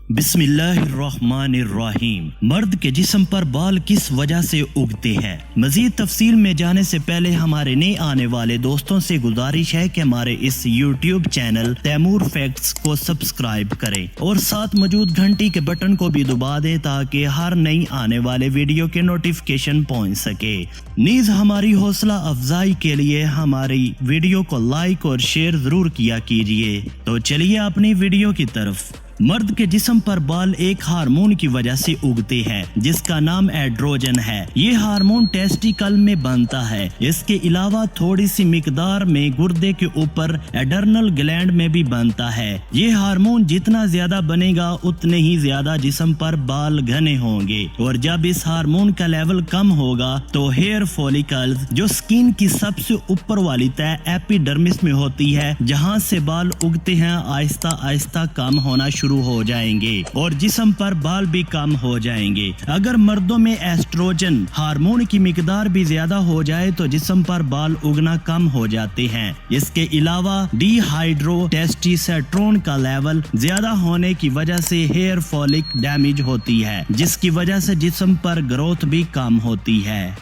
बिस्मिल्लाहिर्रहमानिर्रहीम। मर्द के जिस्म पर बाल किस वजह से उगते हैं? मजीद तफसील में जाने से पहले हमारे नए आने वाले दोस्तों से गुजारिश है कि हमारे इस यूट्यूब चैनल तैमूर फैक्ट्स को सब्सक्राइब करें और साथ मौजूद घंटी के बटन को भी दबा दें ताकि हर नई आने वाले वीडियो के नोटिफिकेशन पहुंच सके। नीज हमारी हौसला अफजाई के लिए हमारी वीडियो को लाइक और शेयर जरूर किया कीजिए। तो चलिए अपनी वीडियो की तरफ। मर्द के जिस्म पर बाल एक हार्मोन की वजह से उगते हैं जिसका नाम एड्रोजन है। ये हार्मोन टेस्टिकल में बनता है। इसके अलावा थोड़ी सी मिकदार में गुर्दे के ऊपर एडर्नल ग्लैंड में भी बनता है। ये हार्मोन जितना ज्यादा बनेगा उतने ही ज्यादा जिस्म पर बाल घने होंगे और जब इस हार्मोन का लेवल कम होगा तो हेयर फॉलिकल्स जो स्किन की सबसे ऊपर वाली तह एपिडर्मिस में होती है जहाँ से बाल उगते हैं आहिस्ता आहिस्ता कम होना शुरू हो जाएंगे और जिस्म पर बाल भी कम हो जाएंगे। अगर मर्दों में एस्ट्रोजन हार्मोन की मिकदार भी ज्यादा हो जाए तो जिस्म पर बाल उगना कम हो जाते हैं। इसके अलावा डिहाइड्रोटेस्टोस्टेरोन का लेवल ज्यादा होने की वजह से हेयर फॉलिक डैमेज होती है जिसकी वजह से जिस्म पर ग्रोथ भी कम होती है।